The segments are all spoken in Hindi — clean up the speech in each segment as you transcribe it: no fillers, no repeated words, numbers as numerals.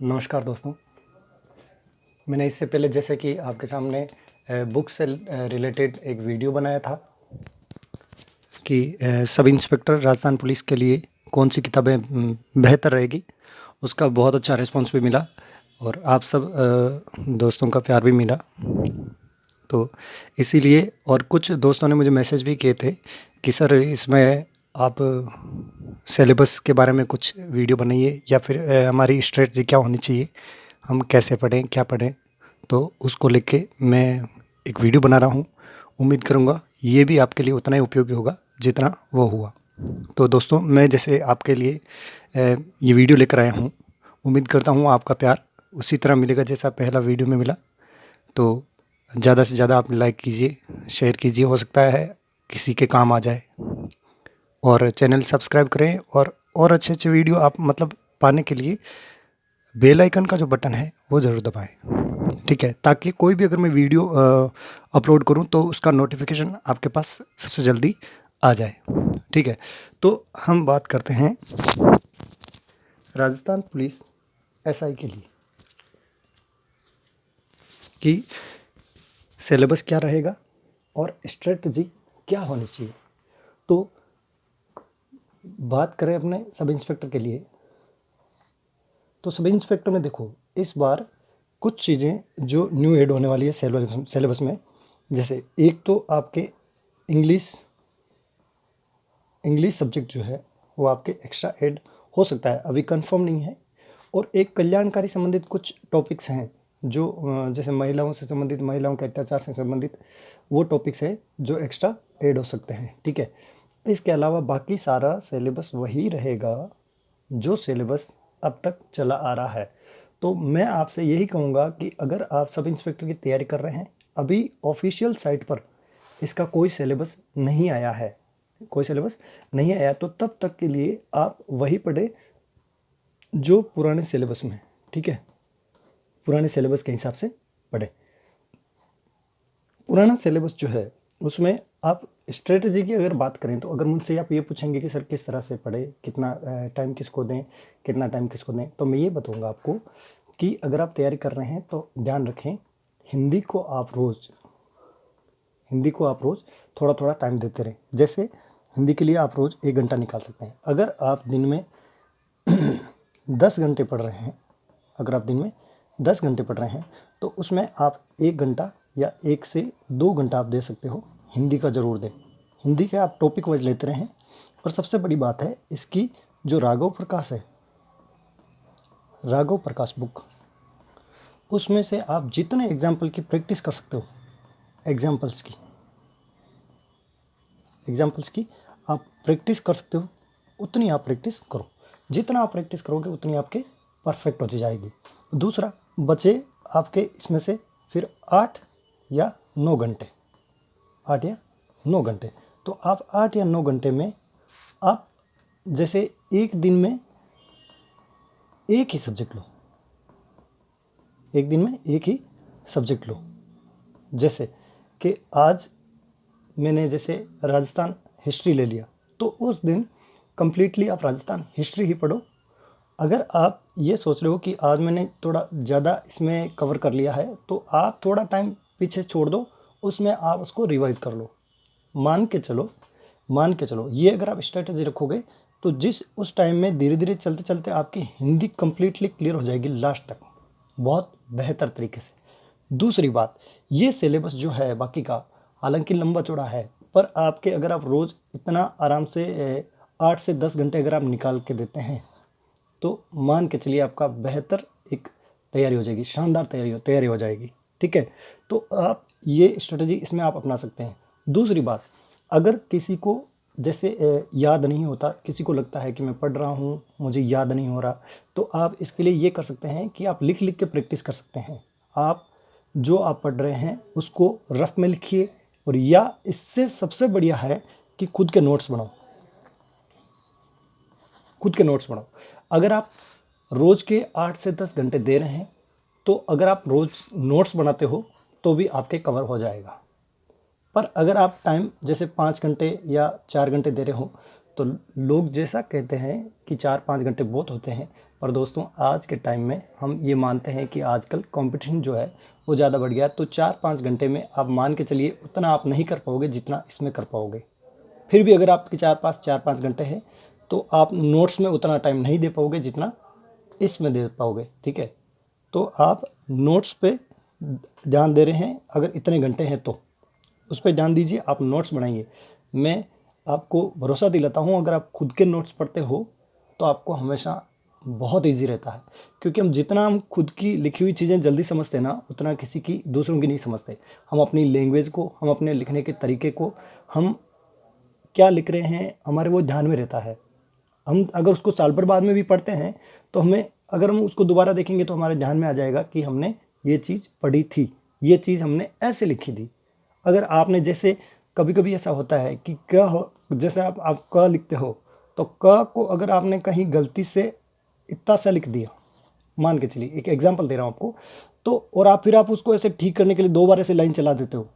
नमस्कार दोस्तों। मैंने इससे पहले जैसे कि आपके सामने बुक से रिलेटेड एक वीडियो बनाया था कि सब इंस्पेक्टर राजस्थान पुलिस के लिए कौन सी किताबें बेहतर रहेगी। उसका बहुत अच्छा रिस्पांस भी मिला और आप सब दोस्तों का प्यार भी मिला। तो इसीलिए और कुछ दोस्तों ने मुझे मैसेज भी किए थे कि सर इसमें आप सिलेबस के बारे में कुछ वीडियो बनाइए या फिर हमारी स्ट्रेटजी क्या होनी चाहिए, हम कैसे पढ़ें, क्या पढ़ें। तो उसको लेके मैं एक वीडियो बना रहा हूँ। उम्मीद करूँगा ये भी आपके लिए उतना ही उपयोगी होगा जितना वो हुआ। तो दोस्तों, मैं जैसे आपके लिए ये वीडियो लेकर आया हूँ, उम्मीद करता हूँ आपका प्यार उसी तरह मिलेगा जैसा पहला वीडियो में मिला। तो ज़्यादा से ज़्यादा आप लाइक कीजिए, शेयर कीजिए, हो सकता है किसी के काम आ जाए। और चैनल सब्सक्राइब करें और अच्छे-अच्छे वीडियो आप मतलब पाने के लिए बेल आइकन का जो बटन है वो ज़रूर दबाएँ। ठीक है? ताकि कोई भी अगर मैं वीडियो अपलोड करूँ तो उसका नोटिफ़िकेशन आपके पास सबसे जल्दी आ जाए। ठीक है? तो हम बात करते हैं राजस्थान पुलिस एसआई के लिए कि सिलेबस क्या रहेगा और स्ट्रेटजी क्या होनी चाहिए। तो बात करें अपने सब इंस्पेक्टर के लिए, तो सब इंस्पेक्टर में देखो इस बार कुछ चीज़ें जो न्यू ऐड होने वाली है सिलेबस में। जैसे एक तो आपके इंग्लिश सब्जेक्ट जो है वो आपके एक्स्ट्रा ऐड हो सकता है, अभी कंफर्म नहीं है। और एक कल्याणकारी संबंधित कुछ टॉपिक्स हैं जो जैसे महिलाओं से संबंधित, महिलाओं के अत्याचार से संबंधित वो टॉपिक्स हैं जो एक्स्ट्रा ऐड हो सकते हैं। ठीक है? इसके अलावा बाकी सारा सिलेबस वही रहेगा जो सिलेबस अब तक चला आ रहा है। तो मैं आपसे यही कहूँगा कि अगर आप सब इंस्पेक्टर की तैयारी कर रहे हैं, अभी ऑफिशियल साइट पर इसका कोई सिलेबस नहीं आया है, कोई सिलेबस नहीं आया, तो तब तक के लिए आप वही पढ़े जो पुराने सिलेबस में है। ठीक है? पुराने सिलेबस के हिसाब से पढ़े। पुराना सिलेबस जो है उसमें आप स्ट्रेटजी की अगर बात करें तो अगर मुझसे आप ये पूछेंगे कि सर किस तरह से पढ़े, कितना टाइम किसको दें, कितना टाइम किसको दें, तो मैं ये बताऊंगा आपको कि अगर आप तैयारी कर रहे हैं तो ध्यान रखें, हिंदी को आप रोज़ थोड़ा थोड़ा टाइम देते रहें। जैसे हिंदी के लिए आप रोज़ 1 घंटा निकाल सकते हैं। अगर आप दिन में 10 घंटे पढ़ रहे हैं, अगर आप दिन में 10 घंटे पढ़ रहे हैं तो उसमें आप 1 घंटा या 1 से 2 घंटा आप दे सकते हो, हिंदी का ज़रूर दें। हिंदी के आप टॉपिक वाइज लेते रहें। और सबसे बड़ी बात है इसकी, जो राघव प्रकाश बुक, उसमें से आप जितने एग्जाम्पल की प्रैक्टिस कर सकते हो, एग्जाम्पल्स की आप प्रैक्टिस कर सकते हो, उतनी आप प्रैक्टिस करो। जितना आप प्रैक्टिस करोगे उतनी आपके परफेक्ट होती जाएगी। दूसरा, बचे आपके इसमें से फिर 8 या 9 घंटे, 8 या 9 घंटे। तो आप 8 या 9 घंटे में आप जैसे एक दिन में एक ही सब्जेक्ट लो, एक दिन में एक ही सब्जेक्ट लो। जैसे कि आज मैंने जैसे राजस्थान हिस्ट्री ले लिया, तो उस दिन कंप्लीटली आप राजस्थान हिस्ट्री ही पढ़ो। अगर आप ये सोच रहे हो कि आज मैंने थोड़ा ज़्यादा इसमें कवर कर लिया है, तो आप थोड़ा टाइम पीछे छोड़ दो, उसमें आप उसको रिवाइज़ कर लो। मान के चलो ये अगर आप स्ट्रेटजी रखोगे तो जिस उस टाइम में धीरे धीरे चलते चलते आपकी हिंदी कंप्लीटली क्लियर हो जाएगी लास्ट तक, बहुत बेहतर तरीके से। दूसरी बात, ये सिलेबस जो है बाकी का हालांकि लंबा चौड़ा है, पर आपके अगर आप रोज़ इतना आराम से 8 से 10 घंटे अगर आप निकाल के देते हैं तो मान के चलिए आपका बेहतर एक तैयारी हो जाएगी, शानदार तैयारी हो जाएगी। ठीक है? तो आप ये स्ट्रेटजी इसमें आप अपना सकते हैं। दूसरी बात, अगर किसी को जैसे याद नहीं होता, किसी को लगता है कि मैं पढ़ रहा हूँ मुझे याद नहीं हो रहा, तो आप इसके लिए ये कर सकते हैं कि आप लिख लिख के प्रैक्टिस कर सकते हैं। आप जो आप पढ़ रहे हैं उसको रफ में लिखिए, और या इससे सबसे बढ़िया है कि खुद के नोट्स बनाओ। अगर आप रोज़ के 8 से 10 घंटे दे रहे हैं तो अगर आप रोज़ नोट्स बनाते हो तो भी आपके कवर हो जाएगा। पर अगर आप टाइम जैसे 5 घंटे या 4 घंटे दे रहे हो, तो लोग जैसा कहते हैं कि 4-5 घंटे बहुत होते हैं, पर दोस्तों आज के टाइम में हम ये मानते हैं कि आजकल कंपटीशन जो है वो ज़्यादा बढ़ गया, तो 4-5 घंटे में आप मान के चलिए उतना आप नहीं कर पाओगे जितना इसमें कर पाओगे। फिर भी अगर आपके चार पाँच घंटे हैं तो आप नोट्स में उतना टाइम नहीं दे पाओगे जितना इसमें दे पाओगे, ठीक है। तो आप नोट्स पे ध्यान दे रहे हैं अगर इतने घंटे हैं तो उस पर ध्यान दीजिए, आप नोट्स बनाइए। मैं आपको भरोसा दिलाता हूँ अगर आप खुद के नोट्स पढ़ते हो तो आपको हमेशा बहुत ईजी रहता है, क्योंकि हम खुद की लिखी हुई चीज़ें जल्दी समझते हैं ना, उतना किसी की दूसरों की नहीं समझते। हम अपनी लैंग्वेज को, हम अपने लिखने के तरीके को, हम क्या लिख रहे हैं हमारे वो ध्यान में रहता है। हम अगर उसको साल भर बाद में भी पढ़ते हैं तो हमें, अगर हम उसको दोबारा देखेंगे तो हमारे ध्यान में आ जाएगा कि हमने ये चीज़ पढ़ी थी, ये चीज़ हमने ऐसे लिखी थी। अगर आपने जैसे कभी कभी ऐसा होता है कि क हो, जैसे आप क लिखते हो तो क को अगर आपने कहीं गलती से इतना सा लिख दिया, मान के चलिए एक एग्जांपल दे रहा हूँ आपको, तो और आप उसको ऐसे ठीक करने के लिए 2 बार ऐसे लाइन चला देते हो,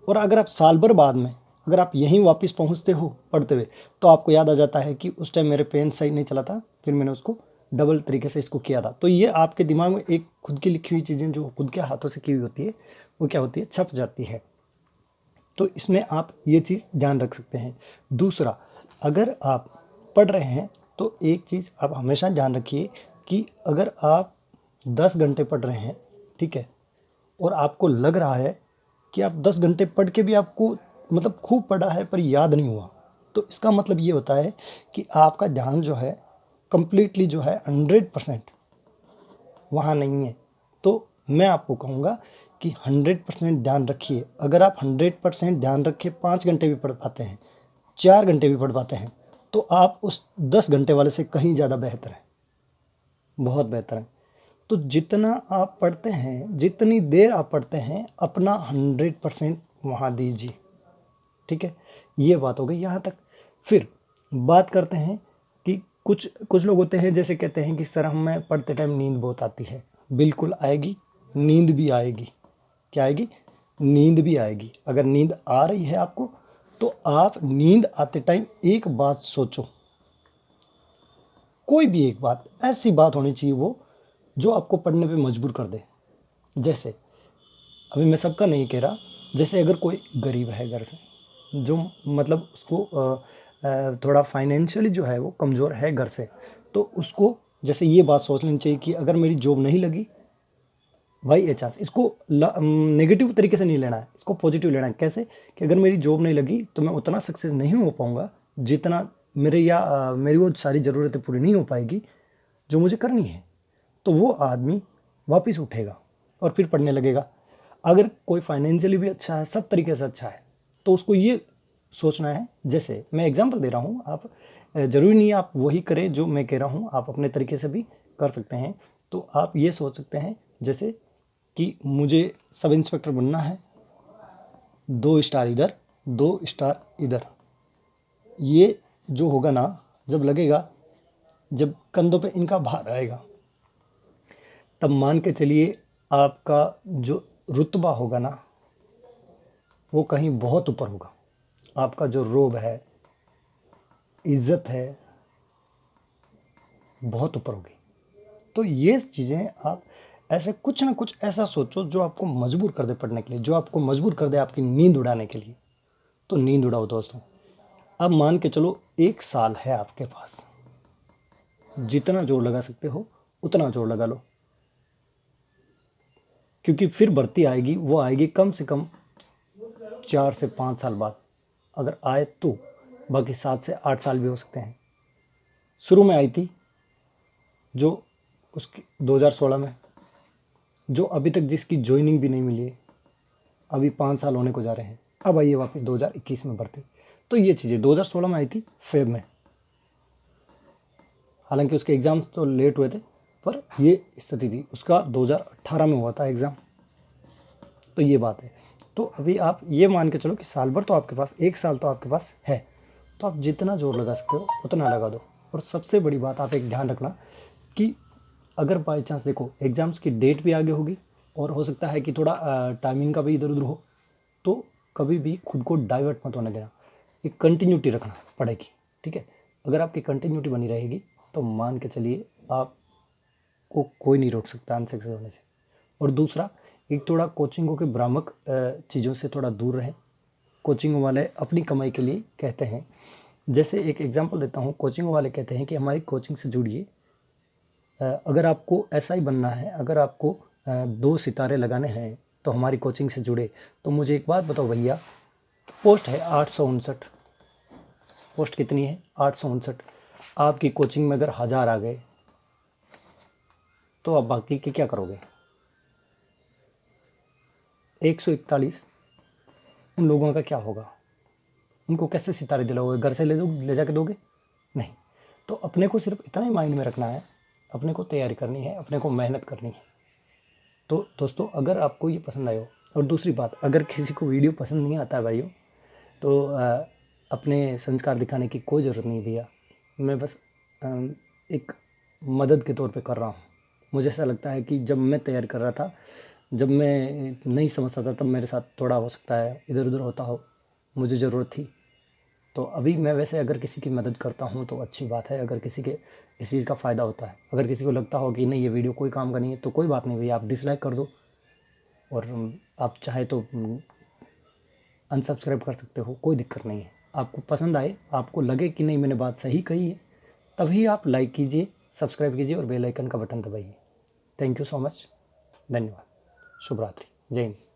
और अगर आप साल भर बाद में अगर आप यहीं वापस पहुँचते हो पढ़ते हुए तो आपको याद आ जाता है कि उस टाइम मेरे पेन सही नहीं चला था, फिर मैंने उसको डबल तरीके से इसको किया था। तो ये आपके दिमाग में एक खुद की लिखी हुई चीज़ें जो खुद के हाथों से की हुई होती है वो क्या होती है, छप जाती है। तो इसमें आप ये चीज़ ध्यान रख सकते हैं। दूसरा, अगर आप पढ़ रहे हैं तो एक चीज़ आप हमेशा ध्यान रखिए कि अगर आप 10 घंटे पढ़ रहे हैं, ठीक है, और आपको लग रहा है कि आप 10 घंटे पढ़ के भी आपको मतलब खूब पढ़ा है पर याद नहीं हुआ, तो इसका मतलब ये होता है कि आपका ध्यान जो है कंप्लीटली जो है 100% वहाँ नहीं है। तो मैं आपको कहूँगा कि 100% ध्यान रखिए। अगर आप 100% ध्यान रखें, 5 घंटे भी पढ़ पाते हैं, 4 घंटे भी पढ़ पाते हैं, तो आप उस 10 घंटे वाले से कहीं ज़्यादा बेहतर हैं, बहुत बेहतर हैं। तो जितना आप पढ़ते हैं, जितनी देर आप पढ़ते हैं, अपना 100% वहाँ दीजिए, ठीक है। ये बात हो गई यहाँ तक। फिर बात करते हैं कि कुछ कुछ लोग होते हैं जैसे कहते हैं कि सर हमें पढ़ते टाइम नींद बहुत आती है। बिल्कुल आएगी, नींद भी आएगी। क्या आएगी? नींद भी आएगी। अगर नींद आ रही है आपको तो आप नींद आते टाइम एक बात सोचो, कोई भी एक बात, ऐसी बात होनी चाहिए वो जो आपको पढ़ने पे मजबूर कर दे। जैसे अभी मैं सबका नहीं कह रहा, जैसे अगर कोई गरीब है घर से, जो मतलब उसको थोड़ा फाइनेंशियली जो है वो कमज़ोर है घर से, तो उसको जैसे ये बात सोच लेनी चाहिए कि अगर मेरी जॉब नहीं लगी, भाई ये चांस, इसको नेगेटिव तरीके से नहीं लेना है, इसको पॉजिटिव लेना है। कैसे कि अगर मेरी जॉब नहीं लगी तो मैं उतना सक्सेस नहीं हो पाऊँगा जितना मेरे, या मेरी वो सारी ज़रूरतें पूरी नहीं हो पाएगी जो मुझे करनी है। तो वो आदमी वापस उठेगा और फिर पढ़ने लगेगा। अगर कोई फाइनेंशियली भी अच्छा है, सब तरीके से अच्छा है, तो उसको ये सोचना है, जैसे मैं एग्जांपल दे रहा हूँ, आप ज़रूरी नहीं है आप वही करें जो मैं कह रहा हूँ, आप अपने तरीके से भी कर सकते हैं। तो आप ये सोच सकते हैं जैसे कि मुझे सब इंस्पेक्टर बनना है, 2 स्टार इधर, 2 स्टार इधर। ये जो होगा ना, जब लगेगा, जब कंधों पे इनका भार आएगा, तब मान के चलिए आपका जो रुतबा होगा ना वो कहीं बहुत ऊपर होगा। आपका जो रोब है, इज्जत है, बहुत ऊपर होगी। तो ये चीज़ें आप ऐसे कुछ ना कुछ ऐसा सोचो जो आपको मजबूर कर दे पढ़ने के लिए, जो आपको मजबूर कर दे आपकी नींद उड़ाने के लिए। तो नींद उड़ाओ दोस्तों। अब मान के चलो 1 साल है आपके पास, जितना जोर लगा सकते हो उतना जोर लगा लो, क्योंकि फिर भर्ती आएगी, वो आएगी कम से कम 4 से 5 साल बाद, अगर आए तो, बाकी 7 से 8 साल भी हो सकते हैं। शुरू में आई थी जो उसकी 2016 में, जो अभी तक जिसकी ज्वाइनिंग भी नहीं मिली है, अभी 5 साल होने को जा रहे हैं, अब आइए वापस 2021 में भर्ती। तो ये चीज़ें 2016 में आई थी फेब में, हालांकि उसके एग्ज़ाम तो लेट हुए थे, पर ये स्थिति थी। उसका 2018 में हुआ था एग्ज़ाम। तो ये बात है। तो अभी आप ये मान के चलो कि साल भर तो आपके पास, 1 साल तो आपके पास है, तो आप जितना जोर लगा सकते हो उतना लगा दो। और सबसे बड़ी बात आप एक ध्यान रखना कि अगर बाई चांस देखो एग्ज़ाम्स की डेट भी आगे होगी और हो सकता है कि थोड़ा टाइमिंग का भी इधर उधर हो, तो कभी भी खुद को डाइवर्ट मत होने देना, एक कंटिन्यूटी रखना पड़ेगी, ठीक है। अगर आपकी कंटिन्यूटी बनी रहेगी तो मान के चलिए आप को कोई नहीं रोक सकता अनसक्सेस होने से। और दूसरा, एक थोड़ा कोचिंगों के भ्रामक चीज़ों से थोड़ा दूर रहें। कोचिंग वाले अपनी कमाई के लिए कहते हैं, जैसे एक एग्जांपल देता हूँ, कोचिंग वाले कहते हैं कि हमारी कोचिंग से जुड़िए, अगर आपको ऐसा ही बनना है, अगर आपको 2 सितारे लगाने हैं तो हमारी कोचिंग से जुड़े। तो मुझे एक बात बताओ भैया, पोस्ट है 859, पोस्ट कितनी है 859, आपकी कोचिंग में अगर 1000 आ गए तो आप बाकी के क्या करोगे? 141 उन लोगों का क्या होगा? उनको कैसे सितारे दिलाओगे? घर से ले जाके दोगे? नहीं। तो अपने को सिर्फ इतना ही माइंड में रखना है, अपने को तैयारी करनी है, अपने को मेहनत करनी है। तो दोस्तों, अगर आपको ये पसंद आए हो, और दूसरी बात, अगर किसी को वीडियो पसंद नहीं आता है भाइयों, तो अपने संस्कार दिखाने की कोई ज़रूरत नहीं भैया। मैं बस एक मदद के तौर पे कर रहा हूँ। मुझे ऐसा लगता है कि जब मैं तैयार कर रहा था, जब मैं नहीं समझता था, तब मेरे साथ थोड़ा हो सकता है इधर उधर होता हो, मुझे ज़रूरत थी। तो अभी मैं वैसे अगर किसी की मदद करता हूँ तो अच्छी बात है, अगर किसी के इस चीज़ का फ़ायदा होता है। अगर किसी को लगता हो कि नहीं ये वीडियो कोई काम का नहीं है, तो कोई बात नहीं भैया, आप डिसलाइक कर दो, और आप चाहे तो अनसब्सक्राइब कर सकते हो, कोई दिक्कत नहीं है। आपको पसंद आए, आपको लगे कि नहीं मैंने बात सही कही है, तभी आप लाइक कीजिए, सब्सक्राइब कीजिए और बेल आइकन का बटन दबाइए। थैंक यू सो मच, धन्यवाद, शुभ रात्रि, जय हिंद।